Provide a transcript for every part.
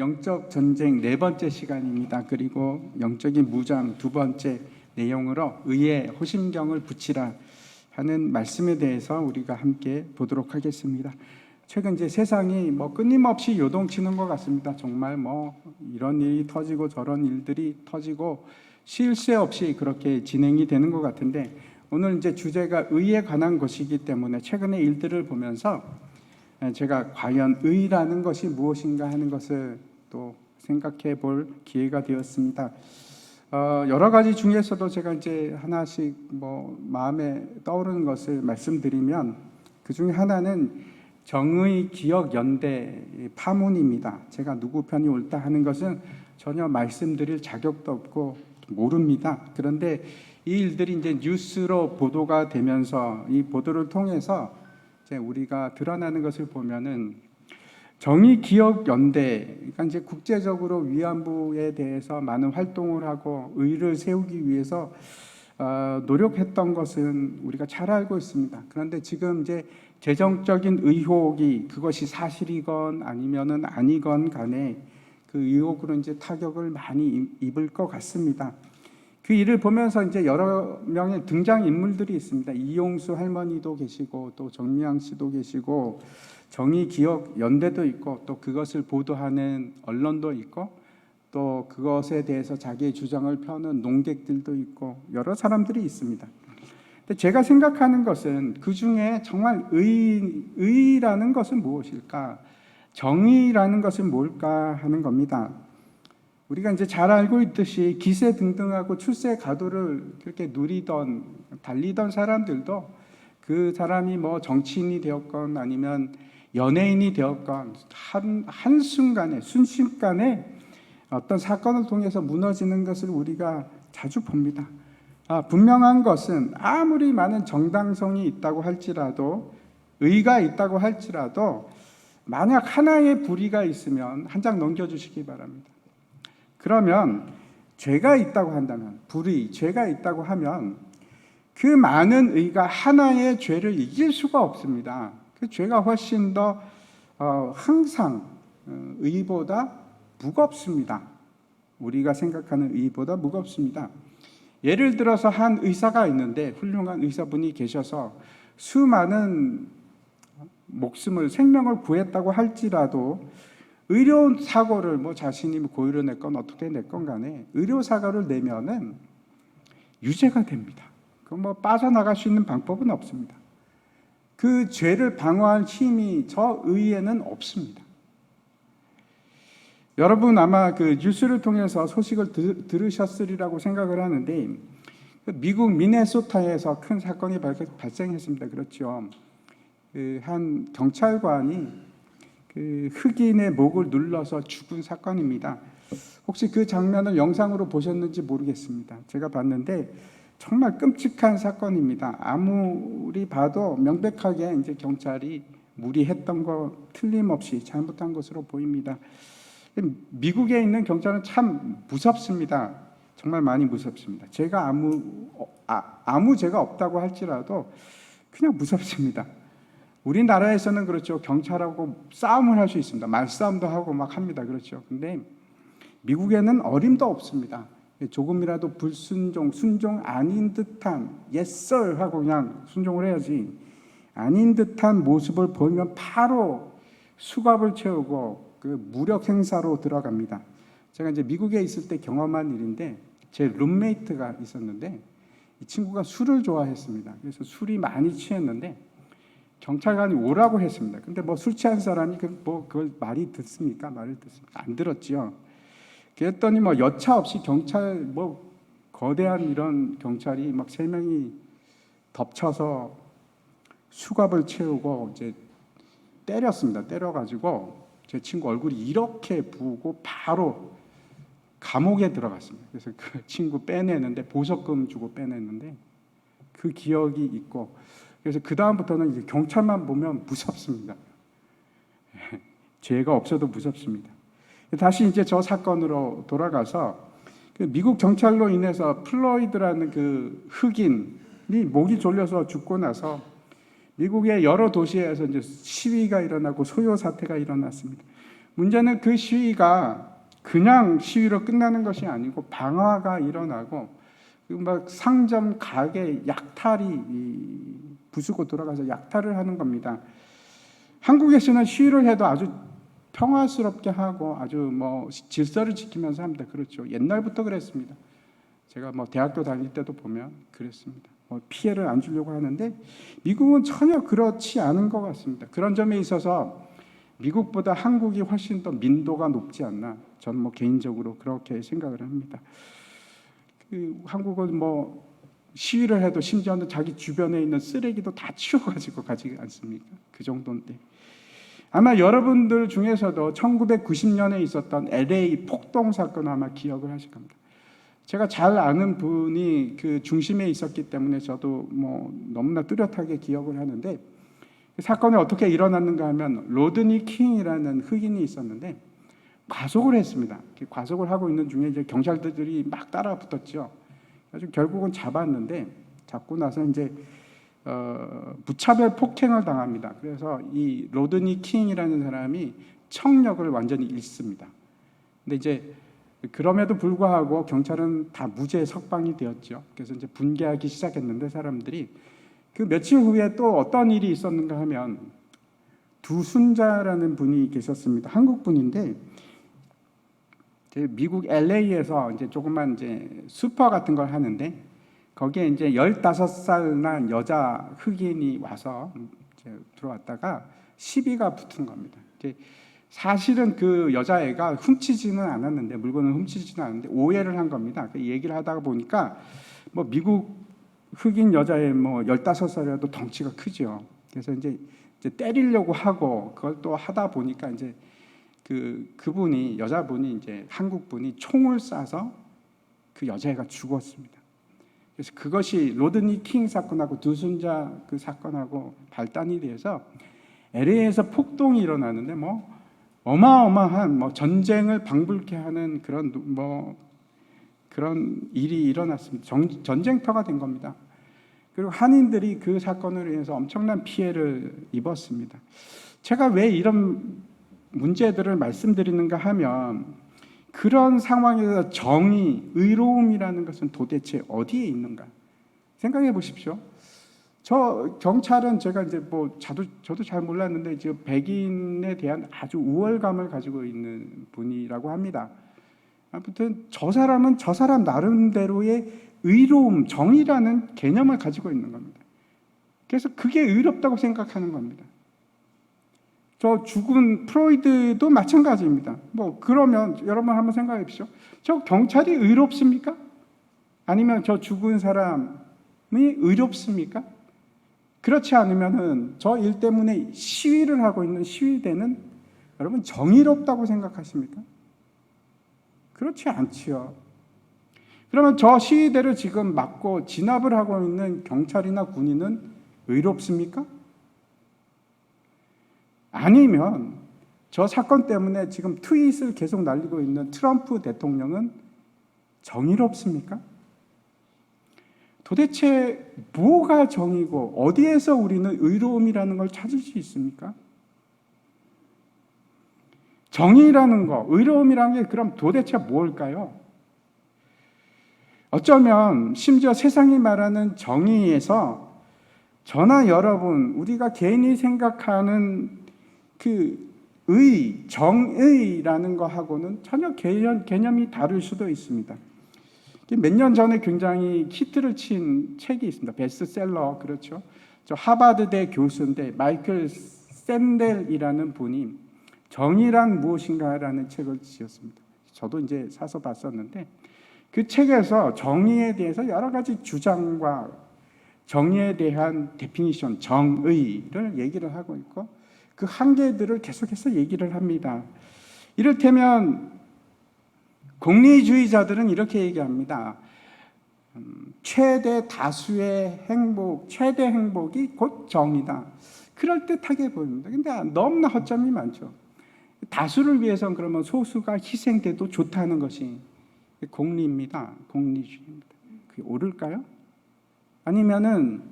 영적 전쟁 네 번째 시간입니다. 그리고 영적인 무장 두 번째 내용으로 의에 호심경을 붙이라 하는 말씀에 대해서 우리가 함께 보도록 하겠습니다. 최근 이제 세상이 끊임없이 요동치는 것 같습니다. 정말 이런 일이 터지고 저런 일들이 터지고 쉴 새 없이 그렇게 진행이 되는 것 같은데, 오늘 이제 주제가 의에 관한 것이기 때문에 최근의 일들을 보면서 제가 과연 의라는 것이 무엇인가 하는 것을 또 생각해 볼 기회가 되었습니다. 여러 가지 중에서도 제가 이제 하나씩 마음에 떠오르는 것을 말씀드리면, 그 중에 하나는 정의 기억 연대 파문입니다. 제가 누구 편이 옳다 하는 것은 전혀 말씀드릴 자격도 없고 모릅니다. 그런데 이 일들이 이제 뉴스로 보도가 되면서 이 보도를 통해서 이제 우리가 드러나는 것을 보면은 정의 기억 연대, 그러니까 이제 국제적으로 위안부에 대해서 많은 활동을 하고 의를 세우기 위해서 노력했던 것은 우리가 잘 알고 있습니다. 그런데 지금 이제 재정적인 의혹이 그것이 사실이건 아니면은 아니건 간에 그 의혹으로 이제 타격을 많이 입을 것 같습니다. 그 일을 보면서 이제 여러 명의 등장 인물들이 있습니다. 이용수 할머니도 계시고 또 정미양 씨도 계시고 정의 기억 연대도 있고 또 그것을 보도하는 언론도 있고 또 그것에 대해서 자기의 주장을 펴는 농객들도 있고 여러 사람들이 있습니다. 근데 제가 생각하는 것은 그 중에 정말 의라는 것은 무엇일까? 정의라는 것은 뭘까 하는 겁니다. 우리가 이제 잘 알고 있듯이 기세등등하고 출세 가도를 그렇게 누리던 달리던 사람들도 그 사람이 정치인이 되었건 아니면 연예인이 되었건 한순간에 순식간에 어떤 사건을 통해서 무너지는 것을 우리가 자주 봅니다. 분명한 것은 아무리 많은 정당성이 있다고 할지라도 의가 있다고 할지라도 만약 하나의 불의가 있으면 한 장 넘겨주시기 바랍니다. 그러면 죄가 있다고 한다면, 불의, 죄가 있다고 하면 그 많은 의가 하나의 죄를 이길 수가 없습니다. 그 죄가 훨씬 더 항상 의보다 무겁습니다. 우리가 생각하는 의보다 무겁습니다. 예를 들어서 한 의사가 있는데, 훌륭한 의사분이 계셔서 수많은 목숨을, 생명을 구했다고 할지라도 의료 사고를 자신이 고의로 냈건 어떻게 냈건 간에 의료 사고를 내면은 유죄가 됩니다. 그 빠져나갈 수 있는 방법은 없습니다. 그 죄를 방어할 힘이 저 의에는 없습니다. 여러분 아마 그 뉴스를 통해서 소식을 들으셨으리라고 생각을 하는데, 미국 미네소타에서 큰 사건이 발생했습니다. 그렇죠. 한 경찰관이 흑인의 목을 눌러서 죽은 사건입니다. 혹시 그 장면을 영상으로 보셨는지 모르겠습니다. 제가 봤는데 정말 끔찍한 사건입니다. 아무리 봐도 명백하게 이제 경찰이 무리했던 거 틀림없이 잘못한 것으로 보입니다. 미국에 있는 경찰은 참 무섭습니다. 정말 많이 무섭습니다. 제가 아무 죄가 없다고 할지라도 그냥 무섭습니다. 우리나라에서는 그렇죠. 경찰하고 싸움을 할 수 있습니다. 말싸움도 하고 막 합니다. 그렇죠. 근데 미국에는 어림도 없습니다. 조금이라도 불순종, 순종 아닌 듯한 yes sir 하고 그냥 순종을 해야지, 아닌 듯한 모습을 보이면 바로 수갑을 채우고 그 무력 행사로 들어갑니다. 제가 이제 미국에 있을 때 경험한 일인데, 제 룸메이트가 있었는데 이 친구가 술을 좋아했습니다. 그래서 술이 많이 취했는데 경찰관이 오라고 했습니다. 근데 술 취한 사람이 그걸 말이 듣습니까? 말을 듣습니까? 안 들었지요. 그랬더니 여차 없이 경찰 거대한 이런 경찰이 3명이 덮쳐서 수갑을 채우고 이제 때렸습니다. 때려가지고 제 친구 얼굴이 이렇게 부고 바로 감옥에 들어갔습니다. 그래서 그 친구 빼내는데 보석금 주고 빼냈는데 그 기억이 있고, 그래서 그 다음부터는 이제 경찰만 보면 무섭습니다. 죄가 없어도 무섭습니다. 다시 이제 저 사건으로 돌아가서 미국 경찰로 인해서 플로이드라는 그 흑인이 목이 졸려서 죽고 나서 미국의 여러 도시에서 이제 시위가 일어나고 소요 사태가 일어났습니다. 문제는 그 시위가 그냥 시위로 끝나는 것이 아니고 방화가 일어나고 막 상점, 가게 약탈이 부수고 돌아가서 약탈을 하는 겁니다. 한국에서는 시위를 해도 아주 평화스럽게 하고 아주 뭐 질서를 지키면서 합니다. 그렇죠. 옛날부터 그랬습니다. 제가 뭐 대학교 다닐 때도 보면 그랬습니다. 뭐 피해를 안 주려고 하는데 미국은 전혀 그렇지 않은 것 같습니다. 그런 점에 있어서 미국보다 한국이 훨씬 더 민도가 높지 않나, 저는 뭐 개인적으로 그렇게 생각을 합니다. 한국은 뭐 시위를 해도 심지어는 자기 주변에 있는 쓰레기도 다 치워가지고 가지 않습니까? 그 정도인데 아마 여러분들 중에서도 1990년에 있었던 LA 폭동 사건 아마 기억을 하실 겁니다. 제가 잘 아는 분이 그 중심에 있었기 때문에 저도 뭐 너무나 뚜렷하게 기억을 하는데, 그 사건이 어떻게 일어났는가 하면 로드니 킹이라는 흑인이 있었는데 과속을 했습니다. 과속을 하고 있는 중에 이제 경찰들이 막 따라 붙었죠. 그래서 결국은 잡고 나서 이제 무차별 폭행을 당합니다. 그래서 이 로드니 킹이라는 사람이 청력을 완전히 잃습니다. 근데 이제 그럼에도 불구하고 경찰은 다 무죄 석방이 되었죠. 그래서 이제 분개하기 시작했는데 사람들이 그 며칠 후에 또 어떤 일이 있었는가 하면 두순자라는 분이 계셨습니다. 한국 분인데 미국 LA에서 이제 조그만 이제 슈퍼 같은 걸 하는데 거기에 이제 15살 난 여자 흑인이 와서 이제 들어왔다가 시비가 붙은 겁니다. 이제 사실은 그 여자애가 훔치지는 않았는데, 물건을 훔치지는 않았는데 오해를 한 겁니다. 그 얘기를 하다가 보니까 뭐 미국 흑인 여자애 뭐 15살이라도 덩치가 크죠. 그래서 이제 때리려고 하고 그걸 또 하다 보니까 이제 그분이, 여자분이 이제 한국분이 총을 쏴서 그 여자애가 죽었습니다. 그래서 그것이 로드니 킹 사건하고 두순자 그 사건하고 발단이 돼서 LA에서 폭동이 일어나는데 뭐 어마어마한 뭐 전쟁을 방불케 하는 그런 일이 일어났습니다. 전쟁터가 된 겁니다. 그리고 한인들이 그 사건으로 인해서 엄청난 피해를 입었습니다. 제가 왜 이런 문제들을 말씀드리는가 하면 그런 상황에서 정의, 의로움이라는 것은 도대체 어디에 있는가 생각해 보십시오. 저 경찰은 제가 이제 뭐 저도 잘 몰랐는데 지금 백인에 대한 아주 우월감을 가지고 있는 분이라고 합니다. 아무튼 저 사람은 저 사람 나름대로의 의로움, 정의라는 개념을 가지고 있는 겁니다. 그래서 그게 의롭다고 생각하는 겁니다. 저 죽은 프로이드도 마찬가지입니다. 뭐 그러면 여러분 한번 생각해 보십시오. 저 경찰이 의롭습니까? 아니면 저 죽은 사람이 의롭습니까? 그렇지 않으면은 저 일 때문에 시위를 하고 있는 시위대는 여러분 정의롭다고 생각하십니까? 그렇지 않지요. 그러면 저 시위대를 지금 막고 진압을 하고 있는 경찰이나 군인은 의롭습니까? 아니면 저 사건 때문에 지금 트윗을 계속 날리고 있는 트럼프 대통령은 정의롭습니까? 도대체 뭐가 정의고 어디에서 우리는 의로움이라는 걸 찾을 수 있습니까? 정의라는 거, 의로움이라는 게 그럼 도대체 뭘까요? 어쩌면 심지어 세상이 말하는 정의에서 저나 여러분, 우리가 개인이 생각하는 그 정의라는 거하고는 전혀 개념이 다를 수도 있습니다. 몇 년 전에 굉장히 히트를 친 책이 있습니다. 베스트셀러, 그렇죠. 저 하버드대 교수인데 마이클 샌델이라는 분이 정의란 무엇인가라는 책을 지었습니다. 저도 이제 사서 봤었는데 그 책에서 정의에 대해서 여러 가지 주장과 정의에 대한 데피니션, 정의를 얘기를 하고 있고 그 한계들을 계속해서 얘기를 합니다. 이를테면 공리주의자들은 이렇게 얘기합니다. 최대 다수의 행복, 최대 행복이 곧 정의다. 그럴듯하게 보입니다. 근데 너무나 허점이 많죠. 다수를 위해서는 그러면 소수가 희생돼도 좋다는 것이 공리입니다. 공리주의입니다. 그게 옳을까요? 아니면은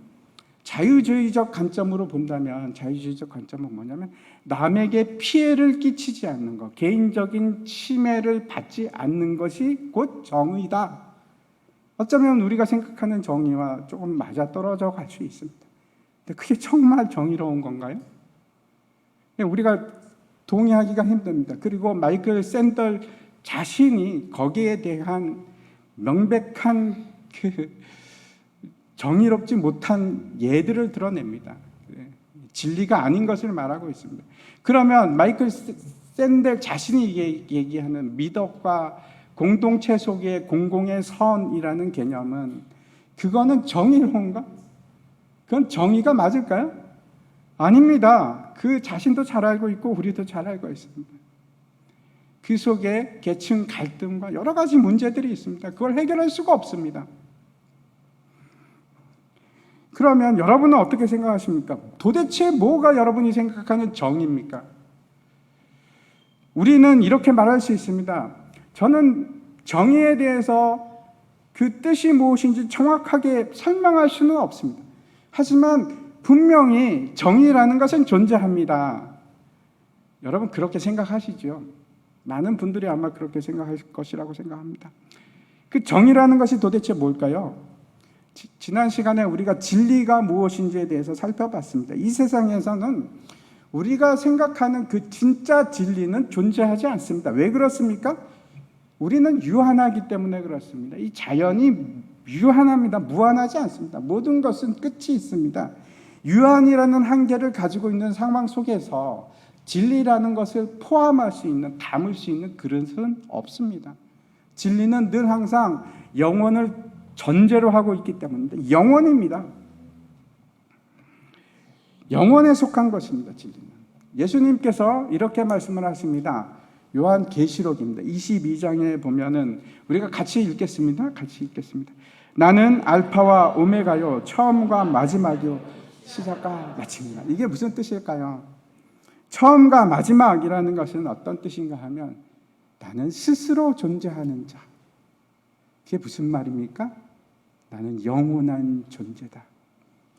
자유주의적 관점으로 본다면 자유주의적 관점은 뭐냐면 남에게 피해를 끼치지 않는 것, 개인적인 침해를 받지 않는 것이 곧 정의다. 어쩌면 우리가 생각하는 정의와 조금 맞아떨어져 갈 수 있습니다. 근데 그게 정말 정의로운 건가요? 우리가 동의하기가 힘듭니다. 그리고 마이클 샌델 자신이 거기에 대한 명백한 정의롭지 못한 예들을 드러냅니다. 진리가 아닌 것을 말하고 있습니다. 그러면 마이클 샌델 자신이 얘기하는 미덕과 공동체 속의 공공의 선이라는 개념은 그거는 정의로운가? 그건 정의가 맞을까요? 아닙니다. 그 자신도 잘 알고 있고 우리도 잘 알고 있습니다. 그 속에 계층 갈등과 여러 가지 문제들이 있습니다. 그걸 해결할 수가 없습니다. 그러면 여러분은 어떻게 생각하십니까? 도대체 뭐가 여러분이 생각하는 정의입니까? 우리는 이렇게 말할 수 있습니다. 저는 정의에 대해서 그 뜻이 무엇인지 정확하게 설명할 수는 없습니다. 하지만 분명히 정의라는 것은 존재합니다. 여러분 그렇게 생각하시죠? 많은 분들이 아마 그렇게 생각할 것이라고 생각합니다. 그 정의라는 것이 도대체 뭘까요? 지난 시간에 우리가 진리가 무엇인지에 대해서 살펴봤습니다. 이 세상에서는 우리가 생각하는 그 진짜 진리는 존재하지 않습니다. 왜 그렇습니까? 우리는 유한하기 때문에 그렇습니다. 이 자연이 유한합니다. 무한하지 않습니다. 모든 것은 끝이 있습니다. 유한이라는 한계를 가지고 있는 상황 속에서 진리라는 것을 포함할 수 있는, 담을 수 있는 그릇은 없습니다. 진리는 늘 항상 영원을 전제로 하고 있기 때문입니다. 영원입니다. 영원에 속한 것입니다. 진리는. 예수님께서 이렇게 말씀을 하십니다. 요한계시록입니다. 22장에 보면은 우리가 같이 읽겠습니다. 같이 읽겠습니다. 나는 알파와 오메가요, 처음과 마지막이요, 시작과 마침이다. 이게 무슨 뜻일까요? 처음과 마지막이라는 것은 어떤 뜻인가 하면 나는 스스로 존재하는 자. 그게 무슨 말입니까? 나는 영원한 존재다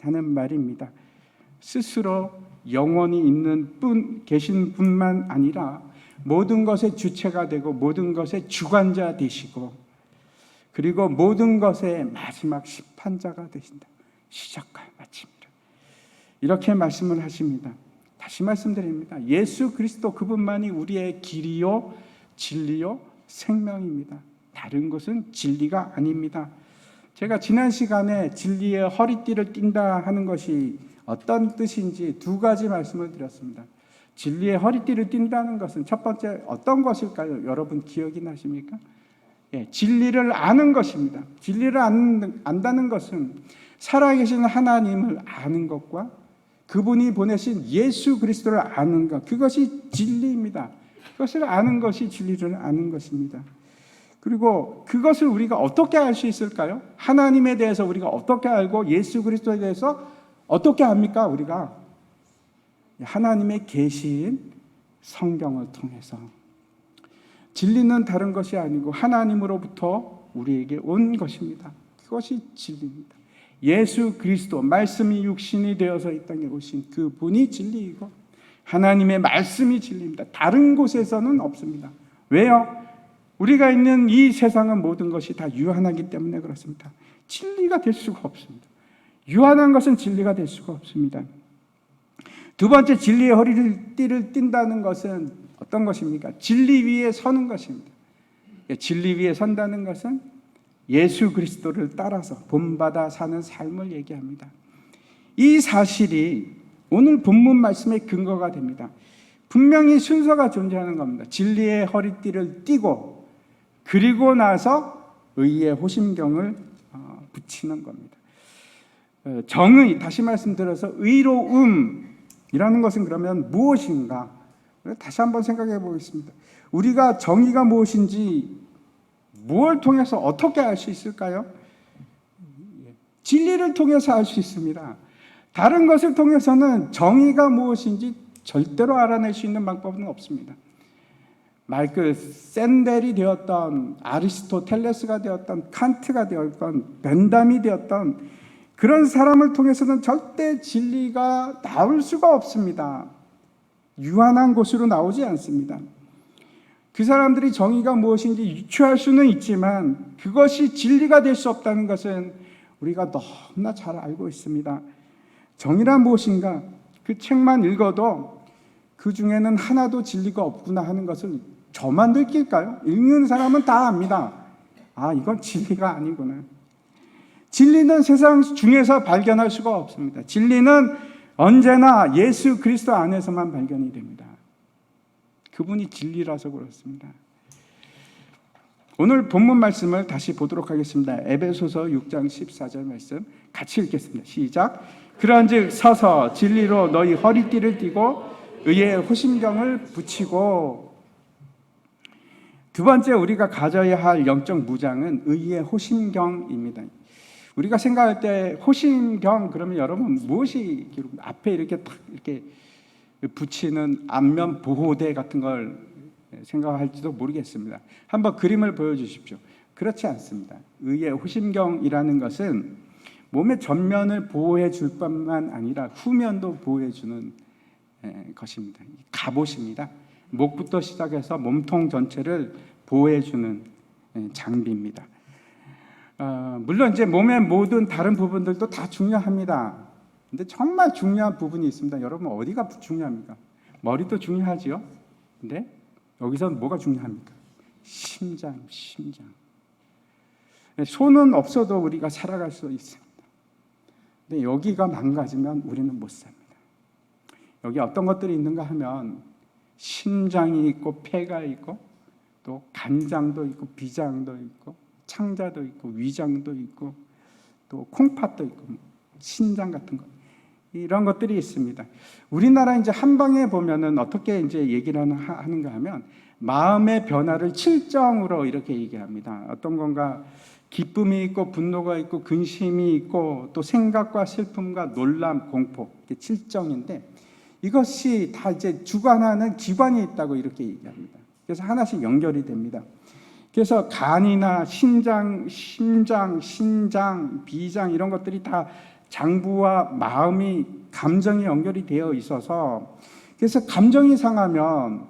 하는 말입니다. 스스로 영원히 계신 분만 아니라 모든 것의 주체가 되고 모든 것의 주관자 되시고 그리고 모든 것의 마지막 심판자가 되신다. 시작과 마침이라. 이렇게 말씀을 하십니다. 다시 말씀드립니다. 예수 그리스도 그분만이 우리의 길이요 진리요 생명입니다. 다른 것은 진리가 아닙니다. 제가 지난 시간에 진리의 허리띠를 띈다 하는 것이 어떤 뜻인지 두 가지 말씀을 드렸습니다. 진리의 허리띠를 띈다는 것은 첫 번째 어떤 것일까요? 여러분 기억이 나십니까? 진리를 아는 것입니다. 진리를 안다는 것은 살아계신 하나님을 아는 것과 그분이 보내신 예수 그리스도를 아는 것, 그것이 진리입니다. 그것을 아는 것이 진리를 아는 것입니다. 그리고 그것을 우리가 어떻게 알 수 있을까요? 하나님에 대해서 우리가 어떻게 알고 예수 그리스도에 대해서 어떻게 압니까? 우리가 하나님의 계시인 성경을 통해서. 진리는 다른 것이 아니고 하나님으로부터 우리에게 온 것입니다. 그것이 진리입니다. 예수 그리스도, 말씀이 육신이 되어서 이 땅에 오신 그분이 진리이고 하나님의 말씀이 진리입니다. 다른 곳에서는 없습니다. 왜요? 우리가 있는 이 세상은 모든 것이 다 유한하기 때문에 그렇습니다. 진리가 될 수가 없습니다. 유한한 것은 진리가 될 수가 없습니다. 두 번째, 진리의 허리띠를 띈다는 것은 어떤 것입니까? 진리 위에 서는 것입니다. 진리 위에 선다는 것은 예수 그리스도를 따라서 본받아 사는 삶을 얘기합니다. 이 사실이 오늘 본문 말씀의 근거가 됩니다. 분명히 순서가 존재하는 겁니다. 진리의 허리띠를 띠고 그리고 나서 의의 호심경을 붙이는 겁니다. 정의, 다시 말씀드려서 의로움이라는 것은 그러면 무엇인가? 다시 한번 생각해 보겠습니다. 우리가 정의가 무엇인지 무엇을 통해서 어떻게 알 수 있을까요? 진리를 통해서 알 수 있습니다. 다른 것을 통해서는 정의가 무엇인지 절대로 알아낼 수 있는 방법은 없습니다. 마이클 샌델이 되었던, 아리스토텔레스가 되었던, 칸트가 되었던, 벤담이 되었던 그런 사람을 통해서는 절대 진리가 나올 수가 없습니다. 유한한 곳으로 나오지 않습니다. 그 사람들이 정의가 무엇인지 유추할 수는 있지만 그것이 진리가 될 수 없다는 것은 우리가 너무나 잘 알고 있습니다. 정의란 무엇인가? 그 책만 읽어도 그 중에는 하나도 진리가 없구나 하는 것을 저만 느낄까요? 읽는 사람은 다 압니다. 아, 이건 진리가 아니구나. 진리는 세상 중에서 발견할 수가 없습니다. 진리는 언제나 예수 그리스도 안에서만 발견이 됩니다. 그분이 진리라서 그렇습니다. 오늘 본문 말씀을 다시 보도록 하겠습니다. 에베소서 6장 14절 말씀 같이 읽겠습니다. 시작. 그런즉 서서 진리로 너희 허리띠를 띠고 의의 호심경을 붙이고. 두 번째 우리가 가져야 할 영적 무장은 의의 호심경입니다. 우리가 생각할 때 호심경 그러면 여러분 무엇이 앞에 이렇게 딱 이렇게 붙이는 안면 보호대 같은 걸 생각할지도 모르겠습니다. 한번 그림을 보여주십시오. 그렇지 않습니다. 의의 호심경이라는 것은 몸의 전면을 보호해 줄 뿐만 아니라 후면도 보호해 주는 것입니다. 갑옷입니다. 목부터 시작해서 몸통 전체를 보호해 주는 장비입니다. 물론 이제 몸의 모든 다른 부분들도 다 중요합니다. 근데 정말 중요한 부분이 있습니다. 여러분 어디가 중요합니까? 머리도 중요하지요. 근데 여기서는 뭐가 중요합니까? 심장. 손은 없어도 우리가 살아갈 수 있습니다. 근데 여기가 망가지면 우리는 못 삽니다. 여기 어떤 것들이 있는가 하면 심장이 있고 폐가 있고 또 간장도 있고 비장도 있고 창자도 있고 위장도 있고 또 콩팥도 있고 신장 같은 것 이런 것들이 있습니다. 우리나라 이제 한방에 보면은 어떻게 이제 얘기를 하는가 하면 마음의 변화를 7정으로 이렇게 얘기합니다. 어떤 건가 기쁨이 있고 분노가 있고 근심이 있고 또 생각과 슬픔과 놀람, 공포 이게 7정인데 이것이 다 이제 주관하는 기관이 있다고 이렇게 얘기합니다. 그래서 하나씩 연결이 됩니다. 그래서 간이나 심장, 신장, 비장 이런 것들이 다 장부와 마음이 감정이 연결이 되어 있어서 그래서 감정이 상하면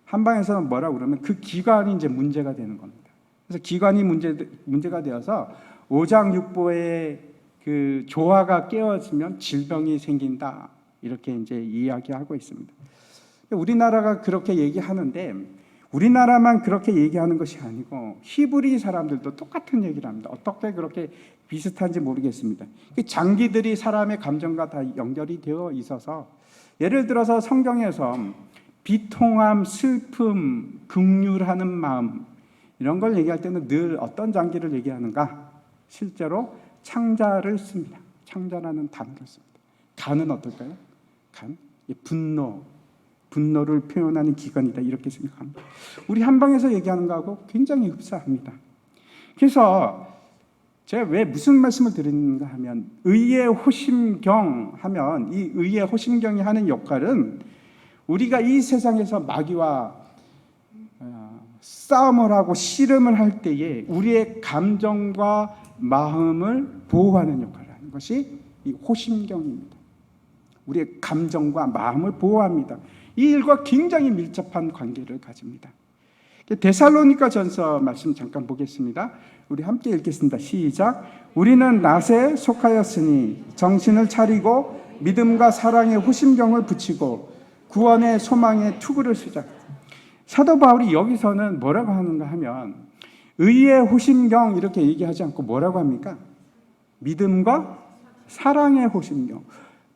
한방에서는 뭐라고 그러면 그 기관이 이제 문제가 되는 겁니다. 그래서 기관이 문제가 되어서 오장육부의 그 조화가 깨어지면 질병이 생긴다 이렇게 이제 이야기하고 있습니다. 우리나라가 그렇게 얘기하는데 우리나라만 그렇게 얘기하는 것이 아니고 히브리 사람들도 똑같은 얘기를 합니다. 어떻게 그렇게 비슷한지 모르겠습니다. 장기들이 사람의 감정과 다 연결이 되어 있어서 예를 들어서 성경에서 비통함, 슬픔, 긍휼하는 마음 이런 걸 얘기할 때는 늘 어떤 장기를 얘기하는가? 실제로 창자를 씁니다. 창자라는 단어를 씁니다. 간은 어떨까요? 간, 분노를 표현하는 기관이다 이렇게 생각합니다. 우리 한방에서 얘기하는 거하고 굉장히 흡사합니다. 그래서 제가 왜 무슨 말씀을 드리는가 하면 의의 호심경 하면 이 의의 호심경이 하는 역할은 우리가 이 세상에서 마귀와 싸움을 하고 씨름을 할 때에 우리의 감정과 마음을 보호하는 역할을 하는 것이 이 호심경입니다. 우리의 감정과 마음을 보호합니다. 이 일과 굉장히 밀접한 관계를 가집니다. 데살로니가 전서 말씀 잠깐 보겠습니다. 우리 함께 읽겠습니다. 시작. 우리는 낫에 속하였으니 정신을 차리고 믿음과 사랑의 호심경을 붙이고 구원의 소망의 투구를 쓰자. 사도 바울이 여기서는 뭐라고 하는가 하면 의의 호심경 이렇게 얘기하지 않고 뭐라고 합니까? 믿음과 사랑의 호심경.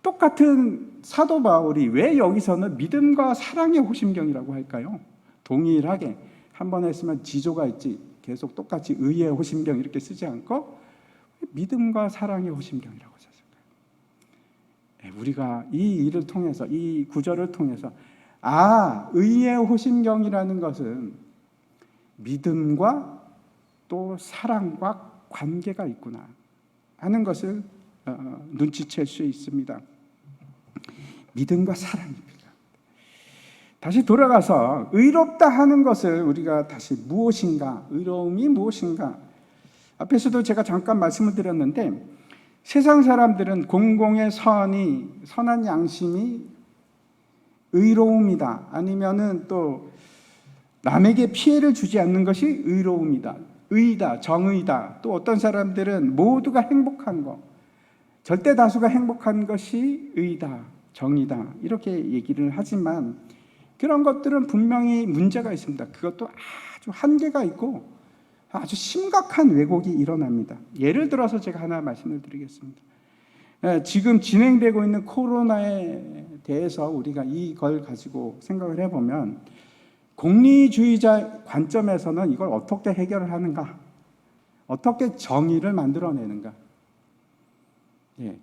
똑같은 사도 바울이 왜 여기서는 믿음과 사랑의 호심경이라고 할까요? 동일하게 한 번 했으면 지조가 있지 계속 똑같이 의의 호심경 이렇게 쓰지 않고 믿음과 사랑의 호심경이라고 썼을까요? 우리가 이 일을 통해서 이 구절을 통해서 의의 호심경이라는 것은 믿음과 또 사랑과 관계가 있구나 하는 것을 눈치챌 수 있습니다. 믿음과 사랑입니다. 다시 돌아가서 의롭다 하는 것을 우리가 다시 무엇인가, 의로움이 무엇인가. 앞에서도 제가 잠깐 말씀을 드렸는데 세상 사람들은 공공의 선한 양심이 의로움이다. 아니면은 또 남에게 피해를 주지 않는 것이 의로움이다. 의다, 정의다. 또 어떤 사람들은 모두가 행복한 것, 절대 다수가 행복한 것이 의다, 정의다. 이렇게 얘기를 하지만 그런 것들은 분명히 문제가 있습니다. 그것도 아주 한계가 있고 아주 심각한 왜곡이 일어납니다. 예를 들어서 제가 하나 말씀을 드리겠습니다. 지금 진행되고 있는 코로나에 대해서 우리가 이걸 가지고 생각을 해보면 공리주의자 관점에서는 이걸 어떻게 해결을 하는가? 어떻게 정의를 만들어내는가?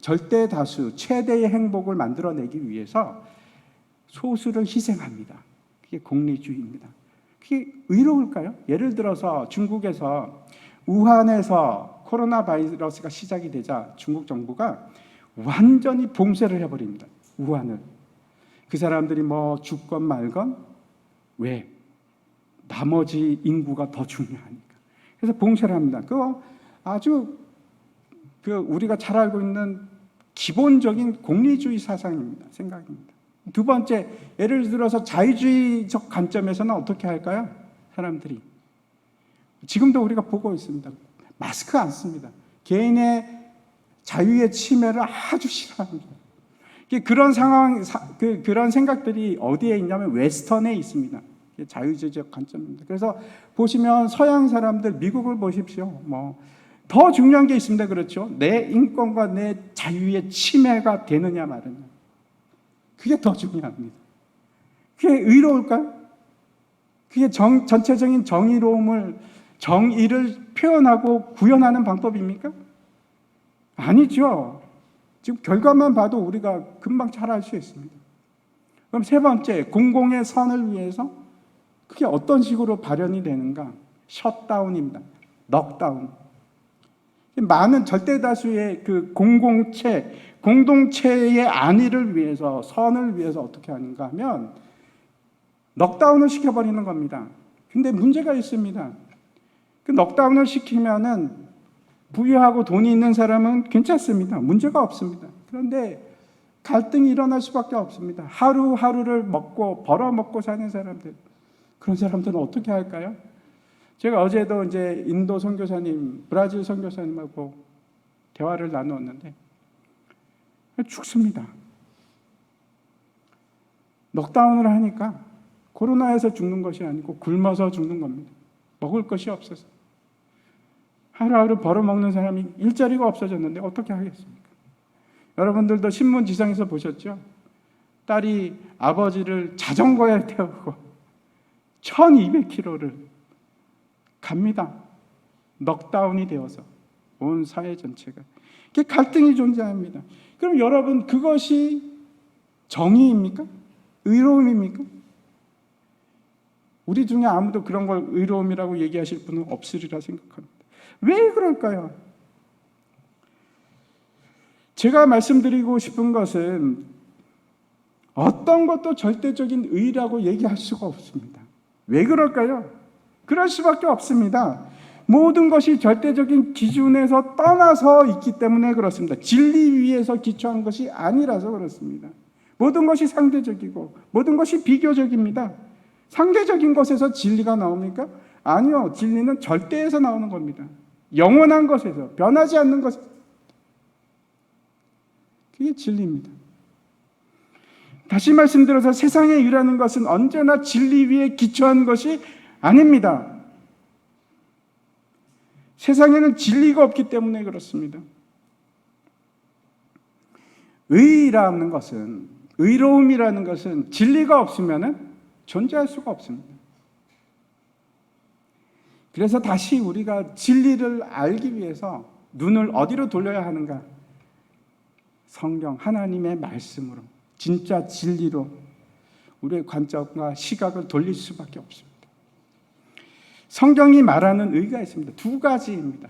절대 다수, 최대의 행복을 만들어내기 위해서 소수를 희생합니다. 그게 공리주의입니다. 그게 의로울까요? 예를 들어서 중국에서 우한에서 코로나 바이러스가 시작이 되자 중국 정부가 완전히 봉쇄를 해버립니다. 우한을. 그 사람들이 뭐 죽건 말건 왜? 나머지 인구가 더 중요하니까. 그래서 봉쇄를 합니다. 그거 아주 우리가 잘 알고 있는 기본적인 공리주의 사상입니다. 생각입니다. 두 번째, 예를 들어서 자유주의적 관점에서는 어떻게 할까요? 사람들이. 지금도 우리가 보고 있습니다. 마스크 안 씁니다. 개인의 자유의 침해를 아주 싫어합니다. 그런 상황, 그런 생각들이 어디에 있냐면 웨스턴에 있습니다. 자유주의적 관점입니다. 그래서 보시면 서양 사람들, 미국을 보십시오. 더 중요한 게 있습니다. 그렇죠? 내 인권과 내 자유의 침해가 되느냐 말느냐. 그게 더 중요합니다. 그게 의로울까요? 그게 전체적인 정의로움을, 정의를 표현하고 구현하는 방법입니까? 아니죠. 지금 결과만 봐도 우리가 금방 잘 알 수 있습니다. 그럼 세 번째, 공공의 선을 위해서 그게 어떤 식으로 발현이 되는가? 셧다운입니다. 넉다운. 많은 절대 다수의 그 공동체의 안위를 위해서, 선을 위해서 어떻게 하는가 하면 넉다운을 시켜버리는 겁니다. 근데 문제가 있습니다. 그 넉다운을 시키면은 부유하고 돈이 있는 사람은 괜찮습니다. 문제가 없습니다. 그런데 갈등이 일어날 수밖에 없습니다. 하루하루를 벌어먹고 사는 사람들, 그런 사람들은 어떻게 할까요? 제가 어제도 이제 인도 선교사님, 브라질 선교사님하고 대화를 나누었는데 죽습니다. 넉다운을 하니까 코로나에서 죽는 것이 아니고 굶어서 죽는 겁니다. 먹을 것이 없어서. 하루하루 벌어먹는 사람이 일자리가 없어졌는데 어떻게 하겠습니까? 여러분들도 신문지상에서 보셨죠? 딸이 아버지를 자전거에 태우고 1200km를 갑니다. 넉다운이 되어서 온 사회 전체가. 이게 갈등이 존재합니다. 그럼 여러분, 그것이 정의입니까? 의로움입니까? 우리 중에 아무도 그런 걸 의로움이라고 얘기하실 분은 없으리라 생각합니다. 왜 그럴까요? 제가 말씀드리고 싶은 것은 어떤 것도 절대적인 의라고 얘기할 수가 없습니다. 왜 그럴까요? 그럴 수밖에 없습니다. 모든 것이 절대적인 기준에서 떠나서 있기 때문에 그렇습니다. 진리 위에서 기초한 것이 아니라서 그렇습니다. 모든 것이 상대적이고 모든 것이 비교적입니다. 상대적인 것에서 진리가 나옵니까? 아니요. 진리는 절대에서 나오는 겁니다. 영원한 것에서, 변하지 않는 것에서. 그게 진리입니다. 다시 말씀드려서 세상의 유라는 것은 언제나 진리 위에 기초한 것이 아닙니다. 세상에는 진리가 없기 때문에 그렇습니다. 의라는 것은, 의로움이라는 것은 진리가 없으면 존재할 수가 없습니다. 그래서 다시 우리가 진리를 알기 위해서 눈을 어디로 돌려야 하는가? 성경, 하나님의 말씀으로, 진짜 진리로 우리의 관점과 시각을 돌릴 수밖에 없습니다. 성경이 말하는 의가 있습니다. 두 가지입니다.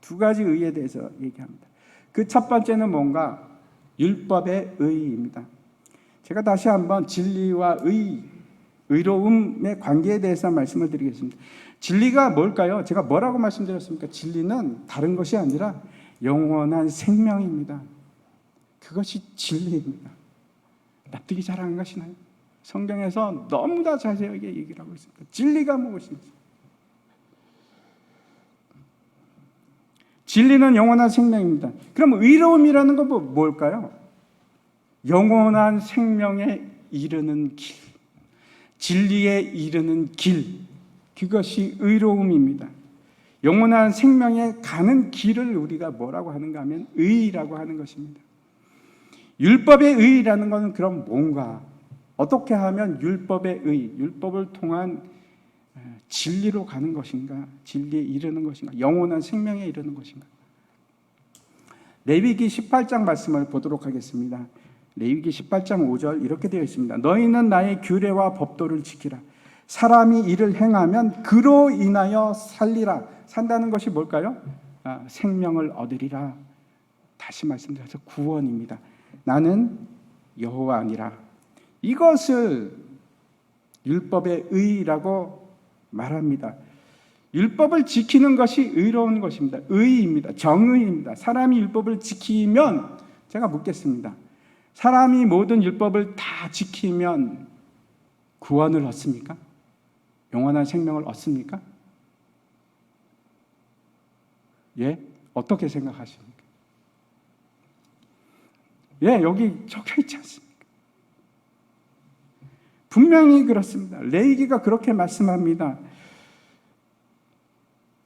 두 가지 의에 대해서 얘기합니다. 그 첫 번째는 뭔가? 율법의 의입니다. 제가 다시 한번 진리와 의로움의 관계에 대해서 말씀을 드리겠습니다. 진리가 뭘까요? 제가 뭐라고 말씀드렸습니까? 진리는 다른 것이 아니라 영원한 생명입니다. 그것이 진리입니다. 납득이 잘 안 가시나요? 성경에서 너무나 자세하게 얘기를 하고 있습니다. 진리가 무엇인지. 진리는 영원한 생명입니다. 그럼 의로움이라는 건 뭘까요? 영원한 생명에 이르는 길, 진리에 이르는 길, 그것이 의로움입니다. 영원한 생명에 가는 길을 우리가 뭐라고 하는가 하면 의라고 하는 것입니다. 율법의 의라는 것은 그럼 뭔가, 어떻게 하면 율법의 의, 율법을 통한 진리로 가는 것인가, 진리에 이르는 것인가, 영원한 생명에 이르는 것인가. 레위기 18장 말씀을 보도록 하겠습니다. 레위기 18장 5절 이렇게 되어 있습니다. 너희는 나의 규례와 법도를 지키라. 사람이 이를 행하면 그로 인하여 살리라. 산다는 것이 뭘까요? 생명을 얻으리라. 다시 말씀드려서 구원입니다. 나는 여호와니라. 이것을 율법의 의라고 말합니다. 율법을 지키는 것이 의로운 것입니다. 의입니다. 정의입니다. 사람이 율법을 지키면, 제가 묻겠습니다. 사람이 모든 율법을 다 지키면 구원을 얻습니까? 영원한 생명을 얻습니까? 예? 어떻게 생각하십니까? 예, 여기 적혀 있지 않습니까? 분명히 그렇습니다. 레위기가 그렇게 말씀합니다.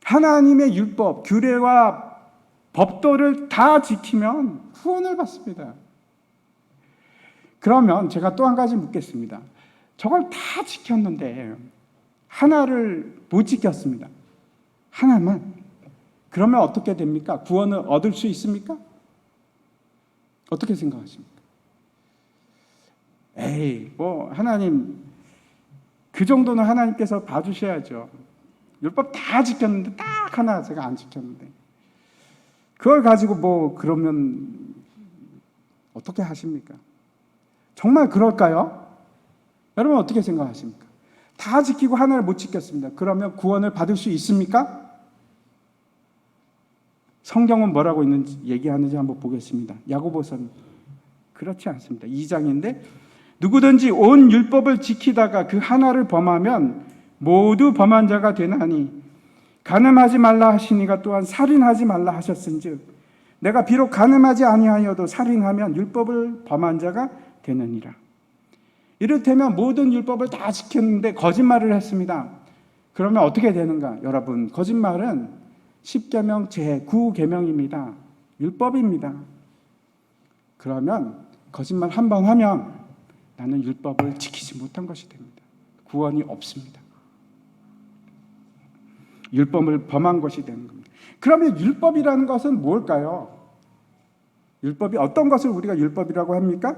하나님의 율법, 규례와 법도를 다 지키면 구원을 받습니다. 그러면 제가 또 한 가지 묻겠습니다. 저걸 다 지켰는데 하나를 못 지켰습니다. 하나만. 그러면 어떻게 됩니까? 구원을 얻을 수 있습니까? 어떻게 생각하십니까? 에이, 하나님, 그 정도는 하나님께서 봐주셔야죠. 율법 다 지켰는데 딱 하나 제가 안 지켰는데 그걸 가지고 그러면 어떻게 하십니까? 정말 그럴까요? 여러분 어떻게 생각하십니까? 다 지키고 하나를 못 지켰습니다. 그러면 구원을 받을 수 있습니까? 성경은 뭐라고 있는지 얘기하는지 한번 보겠습니다. 야고보서는 그렇지 않습니다. 2장인데 누구든지 온 율법을 지키다가 그 하나를 범하면 모두 범한 자가 되나니 간음하지 말라 하시니가 또한 살인하지 말라 하셨은즉 내가 비록 간음하지 아니하여도 살인하면 율법을 범한 자가 되느니라. 이를테면 모든 율법을 다 지켰는데 거짓말을 했습니다. 그러면 어떻게 되는가? 여러분, 거짓말은 10계명 제9계명입니다. 율법입니다. 그러면 거짓말 한 번 하면 나는 율법을 지키지 못한 것이 됩니다. 구원이 없습니다. 율법을 범한 것이 되는 겁니다. 그러면 율법이라는 것은 뭘까요? 율법이 어떤 것을 우리가 율법이라고 합니까?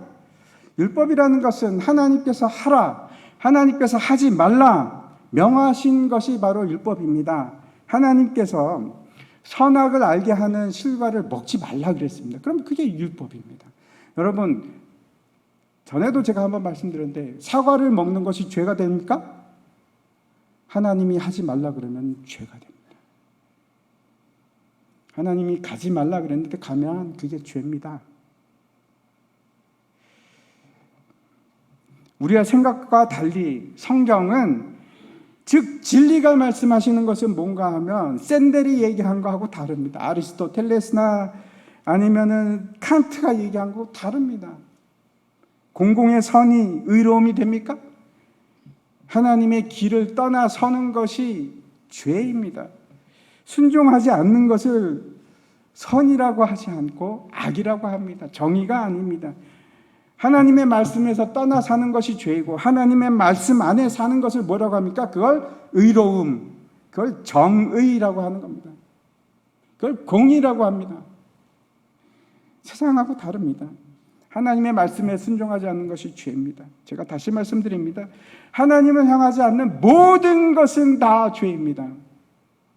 율법이라는 것은 하나님께서 하라, 하나님께서 하지 말라 명하신 것이 바로 율법입니다. 하나님께서 선악을 알게 하는 실과를 먹지 말라 그랬습니다. 그럼 그게 율법입니다. 여러분, 전에도 제가 한번 말씀드렸는데 사과를 먹는 것이 죄가 됩니까? 하나님이 하지 말라 그러면 죄가 됩니다. 하나님이 가지 말라 그랬는데 가면 그게 죄입니다. 우리가 생각과 달리 성경은, 즉 진리가 말씀하시는 것은 뭔가 하면 샌델이 얘기한 거하고 다릅니다. 아리스토텔레스나 아니면은 칸트가 얘기한 거하고 다릅니다. 공공의 선이 의로움이 됩니까? 하나님의 길을 떠나 서는 것이 죄입니다. 순종하지 않는 것을 선이라고 하지 않고 악이라고 합니다. 정의가 아닙니다. 하나님의 말씀에서 떠나 사는 것이 죄이고 하나님의 말씀 안에 사는 것을 뭐라고 합니까? 그걸 의로움, 그걸 정의라고 하는 겁니다. 그걸 공의라고 합니다. 세상하고 다릅니다. 하나님의 말씀에 순종하지 않는 것이 죄입니다. 제가 다시 말씀드립니다. 하나님을 향하지 않는 모든 것은 다 죄입니다.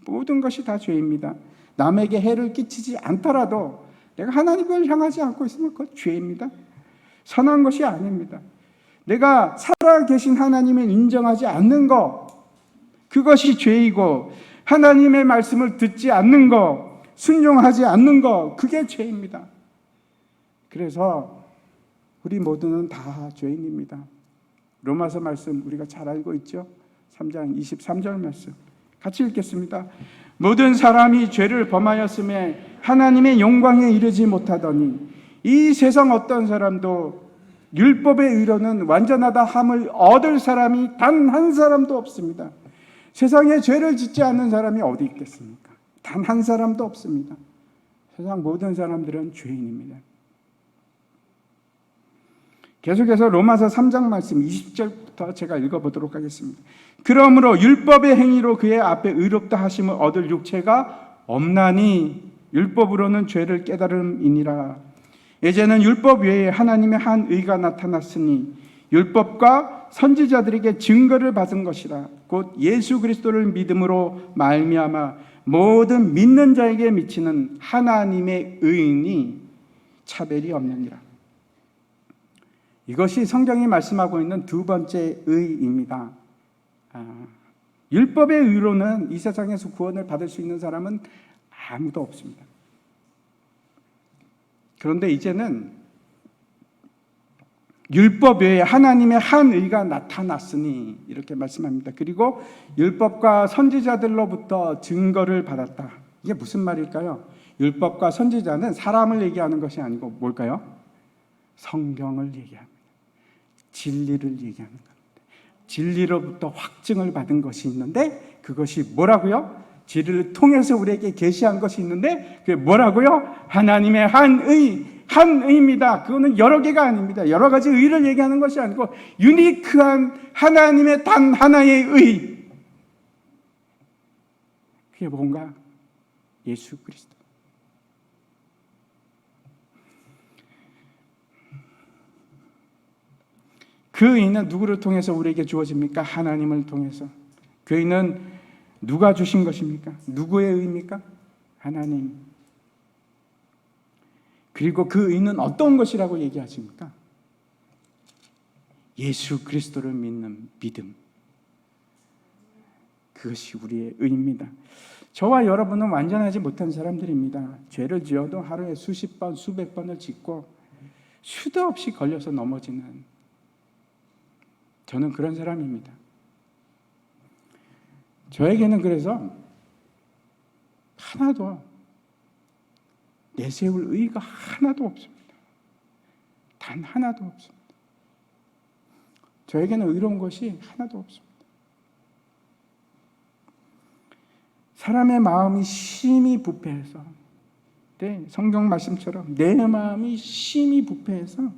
모든 것이 다 죄입니다. 남에게 해를 끼치지 않더라도 내가 하나님을 향하지 않고 있으면 그건 죄입니다. 선한 것이 아닙니다. 내가 살아계신 하나님을 인정하지 않는 것, 그것이 죄이고 하나님의 말씀을 듣지 않는 것, 순종하지 않는 것, 그게 죄입니다. 그래서 우리 모두는 다 죄인입니다. 로마서 말씀 우리가 잘 알고 있죠? 3장 23절 말씀 같이 읽겠습니다. 모든 사람이 죄를 범하였음에 하나님의 영광에 이르지 못하더니 이 세상 어떤 사람도 율법의 의로는 완전하다 함을 얻을 사람이 단 한 사람도 없습니다. 세상에 죄를 짓지 않는 사람이 어디 있겠습니까? 단 한 사람도 없습니다. 세상 모든 사람들은 죄인입니다. 계속해서 로마서 3장 말씀 20절부터 제가 읽어보도록 하겠습니다. 그러므로 율법의 행위로 그의 앞에 의롭다 하심을 얻을 육체가 없나니 율법으로는 죄를 깨달음이니라. 이제는 율법 외에 하나님의 한 의가 나타났으니 율법과 선지자들에게 증거를 받은 것이라. 곧 예수 그리스도를 믿음으로 말미암아 모든 믿는 자에게 미치는 하나님의 의인이 차별이 없느니라. 이것이 성경이 말씀하고 있는 두 번째 의입니다. 율법의 의로는 이 세상에서 구원을 받을 수 있는 사람은 아무도 없습니다. 그런데 이제는 율법 외에 하나님의 한 의가 나타났으니 이렇게 말씀합니다. 그리고 율법과 선지자들로부터 증거를 받았다. 이게 무슨 말일까요? 율법과 선지자는 사람을 얘기하는 것이 아니고 뭘까요? 성경을 얘기합니다. 진리를 얘기하는 겁니다. 진리로부터 확증을 받은 것이 있는데 그것이 뭐라고요? 진리를 통해서 우리에게 계시한 것이 있는데 그게 뭐라고요? 하나님의 한 의입니다. 그거는 여러 개가 아닙니다. 여러 가지 의를 얘기하는 것이 아니고 유니크한 하나님의 단 하나의 의. 그게 뭔가? 예수 그리스도. 그 의는 누구를 통해서 우리에게 주어집니까? 하나님을 통해서. 그 의는 누가 주신 것입니까? 누구의 의입니까? 하나님. 그리고 그 의는 어떤 것이라고 얘기하십니까? 예수 그리스도를 믿는 믿음. 그것이 우리의 의입니다. 저와 여러분은 완전하지 못한 사람들입니다. 죄를 지어도 하루에 수십 번, 수백 번을 짓고 수도 없이 걸려서 넘어지는 저는 그런 사람입니다. 저에게는 그래서 하나도 내세울 의의가 하나도 없습니다. 단 하나도 없습니다. 저에게는 의로운 것이 하나도 없습니다. 사람의 마음이 심히 부패해서 성경 말씀처럼 내 마음이 심히 부패해서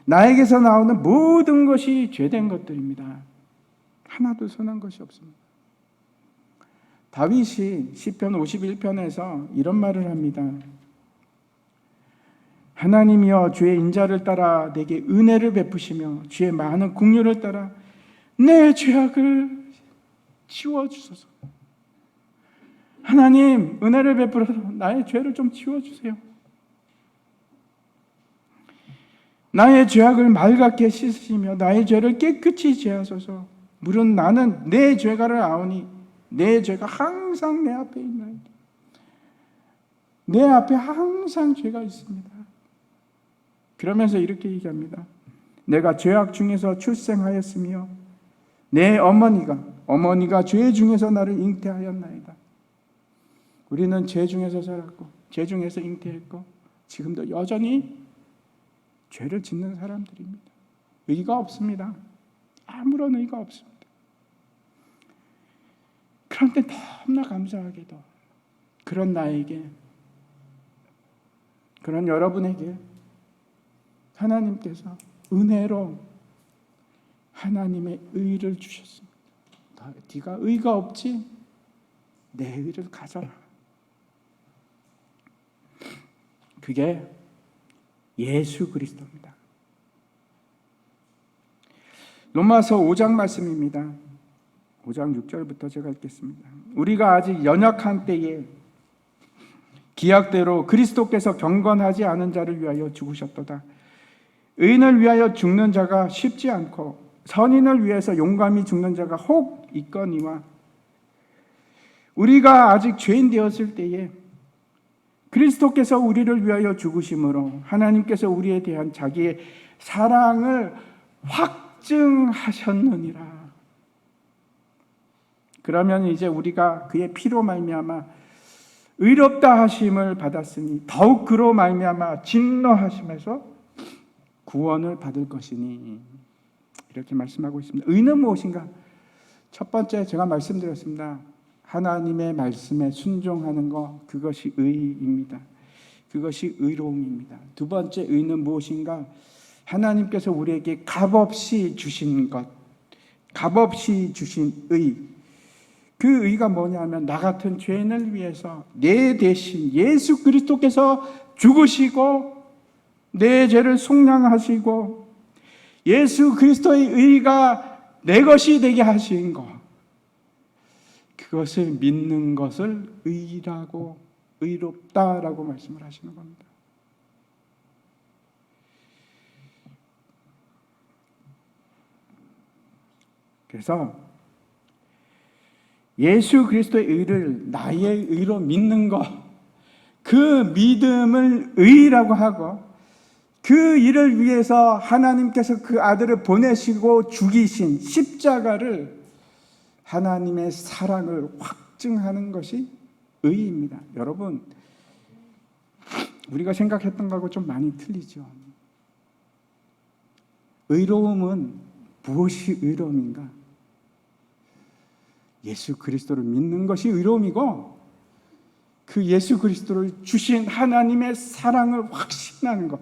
나에게서 나오는 모든 것이 죄된 것들입니다. 하나도 선한 것이 없습니다. 다윗이 시편 51편에서 이런 말을 합니다. 하나님이여 주의 인자를 따라 내게 은혜를 베푸시며 주의 많은 긍휼을 따라 내 죄악을 지워주소서. 하나님 은혜를 베풀어서 나의 죄를 좀 지워주세요. 나의 죄악을 맑게 씻으시며 나의 죄를 깨끗이 제하소서. 물은 나는 내 죄가를 아오니 내 죄가 항상 내 앞에 있나이다. 내 앞에 항상 죄가 있습니다. 그러면서 이렇게 얘기합니다. 내가 죄악 중에서 출생하였으며 내 어머니가 죄 중에서 나를 잉태하였나이다. 우리는 죄 중에서 살았고 죄 중에서 잉태했고 지금도 여전히 죄를 짓는 사람들입니다. 의가 없습니다. 아무런 의가 없습니다. 그런데 너무나 감사하게도 그런 나에게, 그런 여러분에게 하나님께서 은혜로 하나님의 의를 주셨습니다. 네가 의가 없지? 내 의를 가져라. 그게 예수 그리스도입니다. 로마서 5장 말씀입니다. 5장 6절부터 제가 읽겠습니다. 우리가 아직 연약한 때에 기약대로 그리스도께서 경건하지 않은 자를 위하여 죽으셨도다. 의인을 위하여 죽는 자가 쉽지 않고 선인을 위해서 용감히 죽는 자가 혹 있거니와 우리가 아직 죄인 되었을 때에 그리스도께서 우리를 위하여 죽으심으로 하나님께서 우리에 대한 자기의 사랑을 확증하셨느니라. 그러면 이제 우리가 그의 피로 말미암아 의롭다 하심을 받았으니 더욱 그로 말미암아 진노하심에서 구원을 받을 것이니, 이렇게 말씀하고 있습니다. 의는 무엇인가? 첫 번째 제가 말씀드렸습니다. 하나님의 말씀에 순종하는 것, 그것이 의입니다. 그것이 의로움입니다. 두 번째 의는 무엇인가? 하나님께서 우리에게 값없이 주신 것, 값없이 주신 의. 그 의가 뭐냐면 나 같은 죄인을 위해서 내 대신 예수 그리스도께서 죽으시고 내 죄를 속량하시고 예수 그리스도의 의가 내 것이 되게 하신 것, 그것을 믿는 것을 의라고, 의롭다라고 말씀을 하시는 겁니다. 그래서 예수 그리스도의 의를 나의 의로 믿는 것, 그 믿음을 의라고 하고, 그 일을 위해서 하나님께서 그 아들을 보내시고 죽이신 십자가를 하나님의 사랑을 확증하는 것이 의입니다. 여러분, 우리가 생각했던 거하고 좀 많이 틀리죠. 의로움은 무엇이 의로움인가? 예수 그리스도를 믿는 것이 의로움이고, 그 예수 그리스도를 주신 하나님의 사랑을 확신하는 것,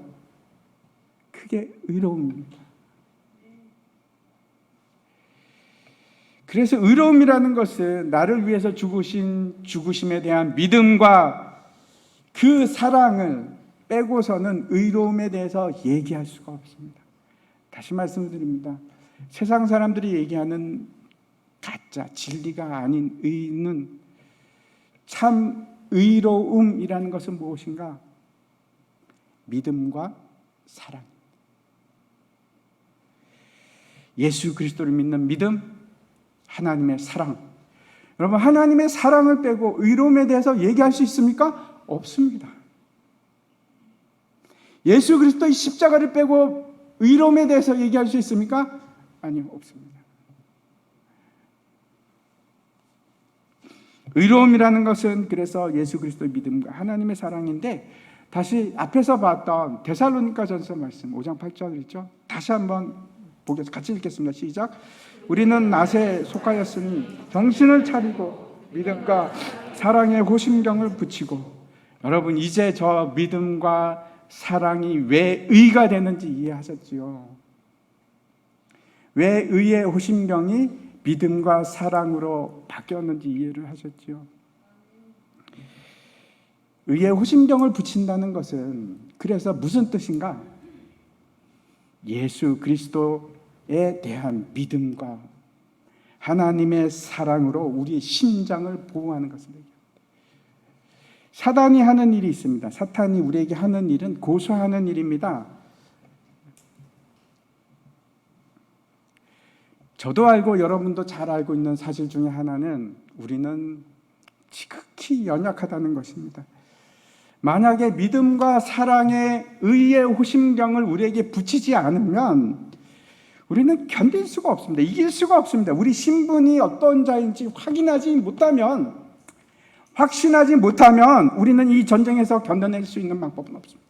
그게 의로움입니다. 그래서 의로움이라는 것은 나를 위해서 죽으신 죽으심에 대한 믿음과 그 사랑을 빼고서는 의로움에 대해서 얘기할 수가 없습니다. 다시 말씀드립니다. 세상 사람들이 얘기하는 가짜, 진리가 아닌 의는, 참 의로움이라는 것은 무엇인가? 믿음과 사랑. 예수 그리스도를 믿는 믿음, 하나님의 사랑. 여러분, 하나님의 사랑을 빼고 의로움에 대해서 얘기할 수 있습니까? 없습니다. 예수 그리스도의 십자가를 빼고 의로움에 대해서 얘기할 수 있습니까? 아니요, 없습니다. 의로움이라는 것은 그래서 예수 그리스도의 믿음과 하나님의 사랑인데, 다시 앞에서 봤던 데살로니가전서 말씀 5장 8절 있죠? 다시 한번 보겠습니다. 같이 읽겠습니다. 시작. 우리는 낫에 속하였으니 정신을 차리고 믿음과 사랑의 호심경을 붙이고. 여러분, 이제 저 믿음과 사랑이 왜 의가 되는지 이해하셨지요? 왜 의의 호심경이 믿음과 사랑으로 바뀌었는지 이해를 하셨지요? 의의 호심경을 붙인다는 것은 그래서 무슨 뜻인가? 예수 그리스도에 대한 믿음과 하나님의 사랑으로 우리의 심장을 보호하는 것입니다. 사단이 하는 일이 있습니다. 사탄이 우리에게 하는 일은 고소하는 일입니다. 저도 알고 여러분도 잘 알고 있는 사실 중에 하나는 우리는 지극히 연약하다는 것입니다. 만약에 믿음과 사랑의 의의 호심경을 우리에게 붙이지 않으면 우리는 견딜 수가 없습니다. 이길 수가 없습니다. 우리 신분이 어떤 자인지 확신하지 못하면 우리는 이 전쟁에서 견뎌낼 수 있는 방법은 없습니다.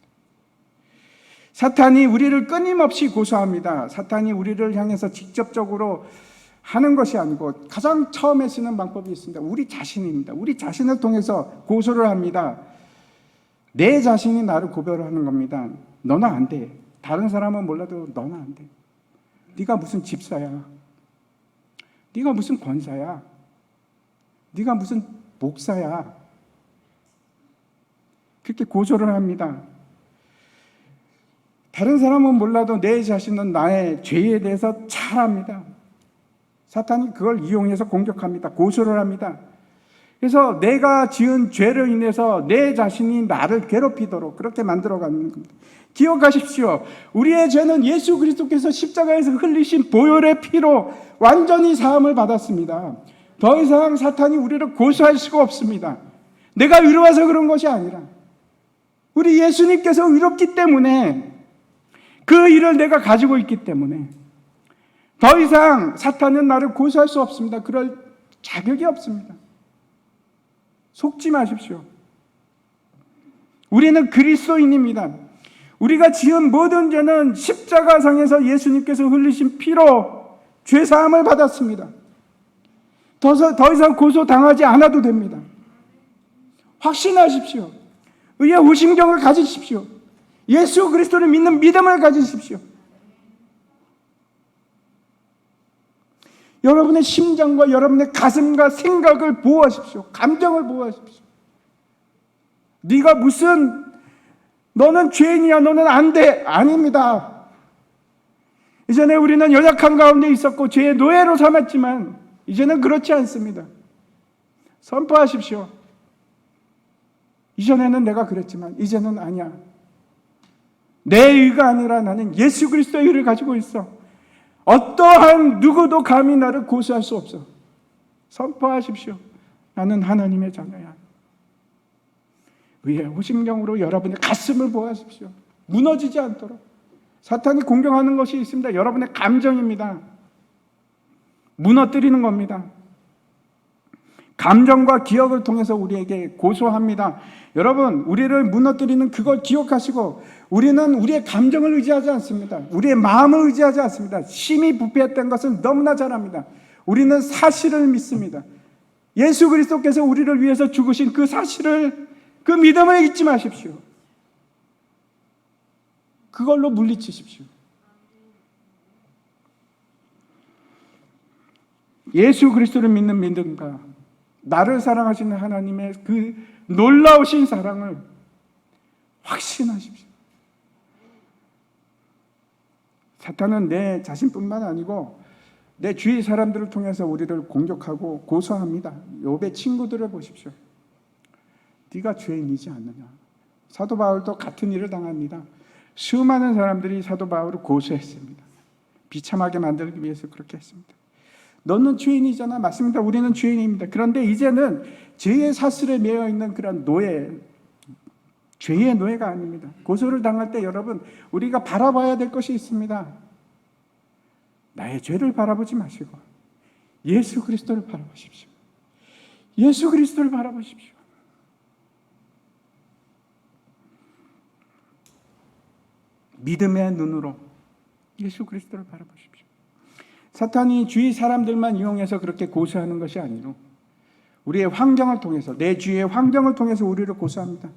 사탄이 우리를 끊임없이 고소합니다. 사탄이 우리를 향해서 직접적으로 하는 것이 아니고 가장 처음에 쓰는 방법이 있습니다. 우리 자신입니다. 우리 자신을 통해서 고소를 합니다. 내 자신이 나를 고별하는 겁니다. 너는 안 돼. 다른 사람은 몰라도 너는 안 돼. 네가 무슨 집사야. 네가 무슨 권사야. 네가 무슨 목사야. 그렇게 고소를 합니다. 다른 사람은 몰라도 내 자신은 나의 죄에 대해서 잘 압니다. 사탄이 그걸 이용해서 공격합니다. 고소를 합니다. 그래서 내가 지은 죄로 인해서 내 자신이 나를 괴롭히도록 그렇게 만들어가는 겁니다. 기억하십시오. 우리의 죄는 예수 그리스도께서 십자가에서 흘리신 보혈의 피로 완전히 사함을 받았습니다. 더 이상 사탄이 우리를 고소할 수가 없습니다. 내가 의로워서 그런 것이 아니라 우리 예수님께서 의롭기 때문에, 그 일을 내가 가지고 있기 때문에 더 이상 사탄은 나를 고소할 수 없습니다. 그럴 자격이 없습니다. 속지 마십시오. 우리는 그리스도인입니다. 우리가 지은 모든 죄는 십자가상에서 예수님께서 흘리신 피로 죄사함을 받았습니다. 더 이상 고소당하지 않아도 됩니다. 확신하십시오. 의의 호심경을 가지십시오. 예수 그리스도를 믿는 믿음을 가지십시오. 여러분의 심장과 여러분의 가슴과 생각을 보호하십시오. 감정을 보호하십시오. 네가 무슨, 너는 죄인이야, 너는 안 돼. 아닙니다. 이전에 우리는 연약한 가운데 있었고 죄의 노예로 삼았지만 이제는 그렇지 않습니다. 선포하십시오. 이전에는 내가 그랬지만 이제는 아니야. 내 의가 아니라 나는 예수 그리스도의 의를 가지고 있어. 어떠한 누구도 감히 나를 고소할 수 없어. 선포하십시오. 나는 하나님의 자녀야. 의의 호심경으로 여러분의 가슴을 보호하십시오. 무너지지 않도록. 사탄이 공격하는 것이 있습니다. 여러분의 감정입니다. 무너뜨리는 겁니다. 감정과 기억을 통해서 우리에게 고소합니다. 여러분, 우리를 무너뜨리는 그걸 기억하시고, 우리는 우리의 감정을 의지하지 않습니다. 우리의 마음을 의지하지 않습니다. 심히 부패했던 것을 너무나 잘 압니다. 우리는 사실을 믿습니다. 예수 그리스도께서 우리를 위해서 죽으신 그 사실을, 그 믿음을 잊지 마십시오. 그걸로 물리치십시오. 예수 그리스도를 믿는 믿음과 나를 사랑하시는 하나님의 그 놀라우신 사랑을 확신하십시오. 사탄은 내 자신뿐만 아니고 내 주위 사람들을 통해서 우리를 공격하고 고소합니다. 욥의 친구들을 보십시오. 네가 죄인이지 않느냐. 사도 바울도 같은 일을 당합니다. 수많은 사람들이 사도 바울을 고소했습니다. 비참하게 만들기 위해서 그렇게 했습니다. 너는 죄인이잖아. 맞습니다. 우리는 죄인입니다. 그런데 이제는 죄의 사슬에 매여 있는 그런 노예, 죄의 노예가 아닙니다. 고소를 당할 때 여러분, 우리가 바라봐야 될 것이 있습니다. 나의 죄를 바라보지 마시고 예수 그리스도를 바라보십시오. 예수 그리스도를 바라보십시오. 믿음의 눈으로 예수 그리스도를 바라보십시오. 사탄이 주위 사람들만 이용해서 그렇게 고소하는 것이 아니로 우리의 환경을 통해서, 내 주위의 환경을 통해서 우리를 고소합니다.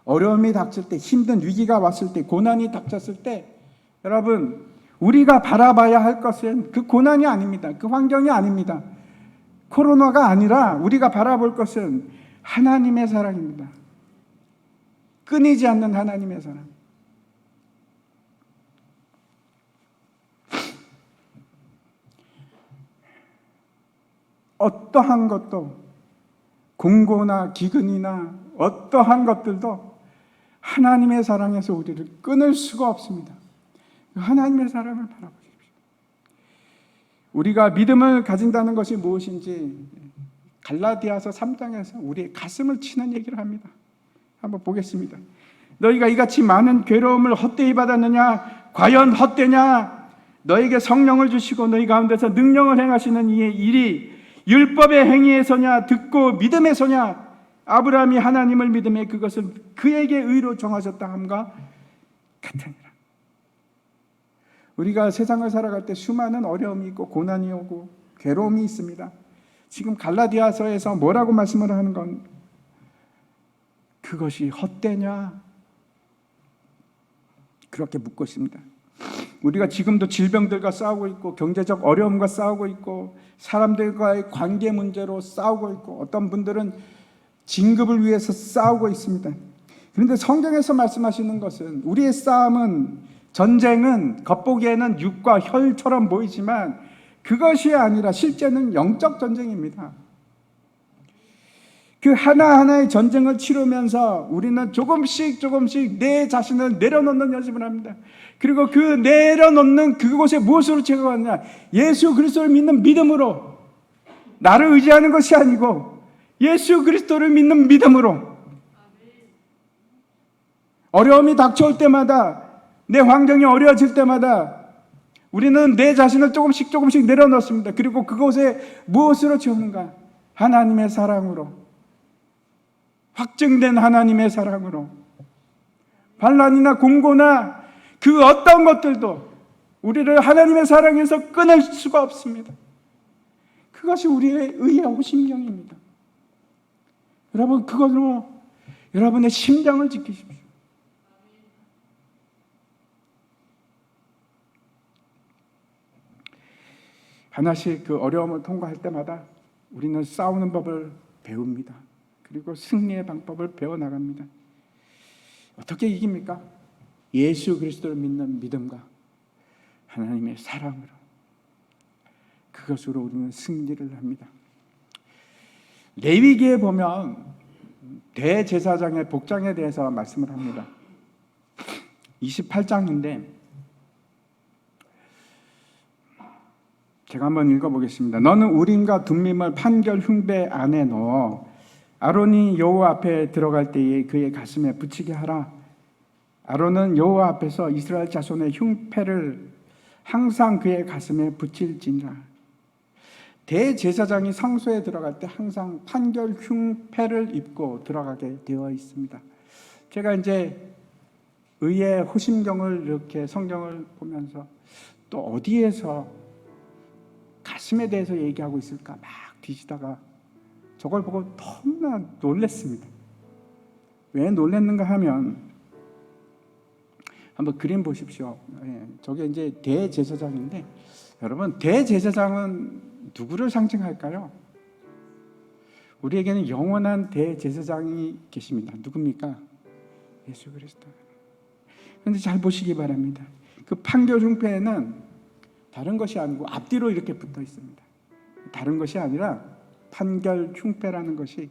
어려움이 닥칠 때, 힘든 위기가 왔을 때, 고난이 닥쳤을 때, 여러분, 우리가 바라봐야 할 것은 그 고난이 아닙니다. 그 환경이 아닙니다. 코로나가 아니라 우리가 바라볼 것은 하나님의 사랑입니다. 끊이지 않는 하나님의 사랑. 어떠한 것도, 공고나 기근이나 어떠한 것들도 하나님의 사랑에서 우리를 끊을 수가 없습니다. 하나님의 사랑을 바라보십시오. 우리가 믿음을 가진다는 것이 무엇인지 갈라디아서 3장에서 우리의 가슴을 치는 얘기를 합니다. 한번 보겠습니다. 너희가 이같이 많은 괴로움을 헛되이 받았느냐? 과연 헛되냐? 너에게 성령을 주시고 너희 가운데서 능력을 행하시는 이의 일이 율법의 행위에서냐 듣고 믿음에서냐? 아브라함이 하나님을 믿음에 그것은 그에게 의로 정하셨다 함과 같으니라. 우리가 세상을 살아갈 때 수많은 어려움이 있고 고난이 오고 괴로움이 있습니다. 지금 갈라디아서에서 뭐라고 말씀을 하는 건 그것이 헛되냐? 그렇게 묻고 있습니다. 우리가 지금도 질병들과 싸우고 있고 경제적 어려움과 싸우고 있고 사람들과의 관계 문제로 싸우고 있고 어떤 분들은 진급을 위해서 싸우고 있습니다. 그런데 성경에서 말씀하시는 것은 우리의 싸움은, 전쟁은 겉보기에는 육과 혈처럼 보이지만 그것이 아니라 실제는 영적 전쟁입니다. 그 하나하나의 전쟁을 치르면서 우리는 조금씩 내 자신을 내려놓는 연습을 합니다. 그리고 그 내려놓는 그곳에 무엇으로 채워가느냐? 예수 그리스도를 믿는 믿음으로. 나를 의지하는 것이 아니고 예수 그리스도를 믿는 믿음으로. 어려움이 닥쳐올 때마다, 내 환경이 어려워질 때마다 우리는 내 자신을 조금씩 내려놓습니다. 그리고 그곳에 무엇으로 채우는가? 하나님의 사랑으로, 확증된 하나님의 사랑으로. 반란이나 공고나 그 어떤 것들도 우리를 하나님의 사랑에서 끊을 수가 없습니다. 그것이 우리의 의의 호심경입니다. 여러분, 그것으로 여러분의 심장을 지키십시오. 하나씩 그 어려움을 통과할 때마다 우리는 싸우는 법을 배웁니다. 그리고 승리의 방법을 배워나갑니다. 어떻게 이깁니까? 예수 그리스도를 믿는 믿음과 하나님의 사랑으로, 그것으로 우리는 승리를 합니다. 레위기에 보면 대제사장의 복장에 대해서 말씀을 합니다. 28장인데 제가 한번 읽어보겠습니다. 너는 우림과 둠밈을 판결 흉배 안에 넣어 아론이 여호와 앞에 들어갈 때에 그의 가슴에 붙이게 하라. 아론은 여호와 앞에서 이스라엘 자손의 흉패를 항상 그의 가슴에 붙일지니라. 대제사장이 성소에 들어갈 때 항상 판결 흉패를 입고 들어가게 되어 있습니다. 제가 이제 의의 호심경을 이렇게 성경을 보면서 또 어디에서 가슴에 대해서 얘기하고 있을까 막 뒤지다가 저걸 보고 너무나 놀랐습니다. 왜 놀랐는가 하면 한번 그림 보십시오. 저게 이제 대제사장인데, 여러분, 대제사장은 누구를 상징할까요? 우리에게는 영원한 대제사장이 계십니다. 누굽니까? 예수 그리스도. 그런데 잘 보시기 바랍니다. 그 판결 흉패에는 다른 것이 아니고 앞뒤로 이렇게 붙어 있습니다. 다른 것이 아니라 판결 흉패라는 것이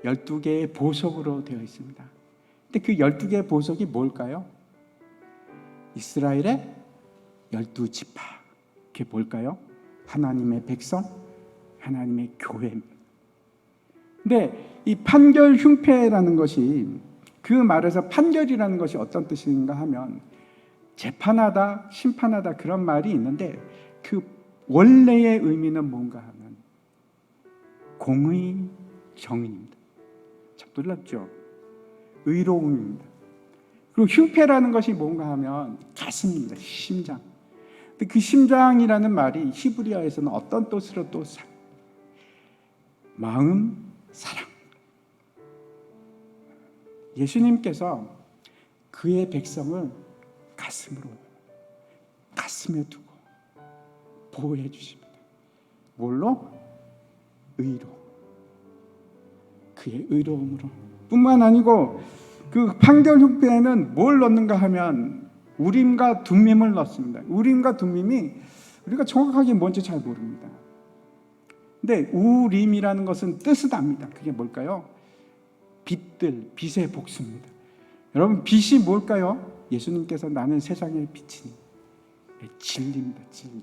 12개의 보석으로 되어 있습니다. 근데 그 12개의 보석이 뭘까요? 이스라엘의 12지파. 그게 뭘까요? 하나님의 백성, 하나님의 교회입니다. 근데 이 판결 흉패라는 것이, 그 말에서 판결이라는 것이 어떤 뜻인가 하면 재판하다, 심판하다, 그런 말이 있는데 그 원래의 의미는 뭔가 하면 공의, 정의입니다. 참 놀랍죠? 의로움입니다. 그리고 흉패라는 것이 뭔가 하면 가슴입니다. 심장. 근데 그 심장이라는 말이 히브리어에서는 어떤 뜻으로 또 마음, 사랑. 예수님께서 그의 백성을 가슴에 두고 보호해 주십니다. 뭘로? 의로. 그의 의로움으로. 뿐만 아니고 그 판결 흉패에는 뭘 넣는가 하면 우림과 둠밈을 넣습니다. 우림과 둠밈이 우리가 정확하게 뭔지 잘 모릅니다. 근데 우림이라는 것은 뜻을 압니다. 그게 뭘까요? 빛의 복수입니다. 여러분, 빛이 뭘까요? 예수님께서 나는 세상의 빛이니, 진리입니다. 진리.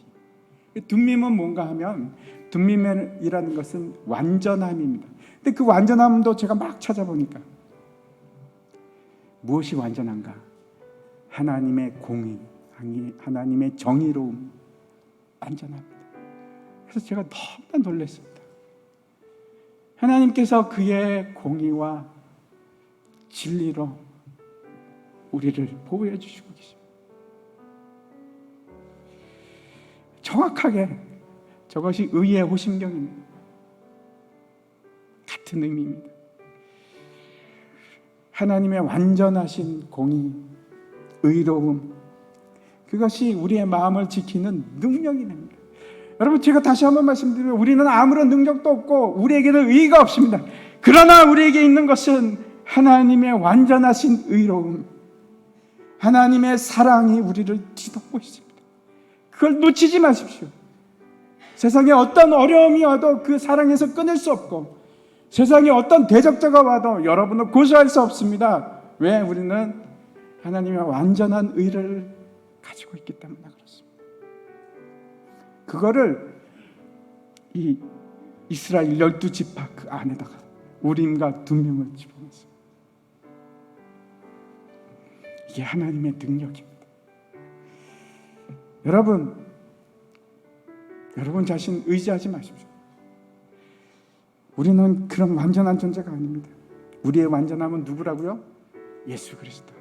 둠밈은 뭔가 하면 둠밈이라는 것은 완전함입니다. 근데 그 완전함도 제가 막 찾아보니까 무엇이 완전한가? 하나님의 공의, 하나님의 정의로움, 완전합니다. 그래서 제가 너무나 놀랐습니다. 하나님께서 그의 공의와 진리로 우리를 보호해 주시고 계십니다. 정확하게 저것이 의의 호심경입니다. 같은 의미입니다. 하나님의 완전하신 공의, 의로움, 그것이 우리의 마음을 지키는 능력이 됩니다. 여러분, 제가 다시 한번 말씀드리면 우리는 아무런 능력도 없고 우리에게는 의의가 없습니다. 그러나 우리에게 있는 것은 하나님의 완전하신 의로움, 하나님의 사랑이 우리를 뒤덮고 있습니다. 그걸 놓치지 마십시오. 세상에 어떤 어려움이 와도 그 사랑에서 끊을 수 없고, 세상에 어떤 대적자가 와도 여러분을 고소할 수 없습니다. 왜? 우리는 하나님의 완전한 의를 가지고 있기 때문에 그렇습니다. 그거를 이 이스라엘 12지파 그 안에다가 우림과 둠밈을 집어넣었습니다. 이게 하나님의 능력입니다. 여러분 자신 의지하지 마십시오. 우리는 그런 완전한 존재가 아닙니다. 우리의 완전함은 누구라고요? 예수 그리스도.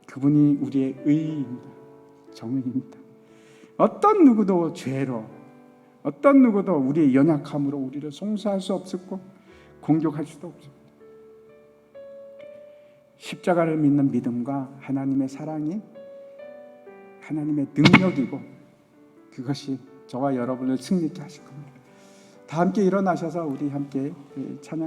그분이 우리의 의입니다. 정의입니다. 어떤 누구도 죄로, 어떤 누구도 우리의 연약함으로 우리를 송사할 수 없었고 공격할 수도 없습니다. 십자가를 믿는 믿음과 하나님의 사랑이 하나님의 능력이고 그것이 저와 여러분을 승리케 하실 겁니다. 다 함께 일어나셔서 우리 함께 찬양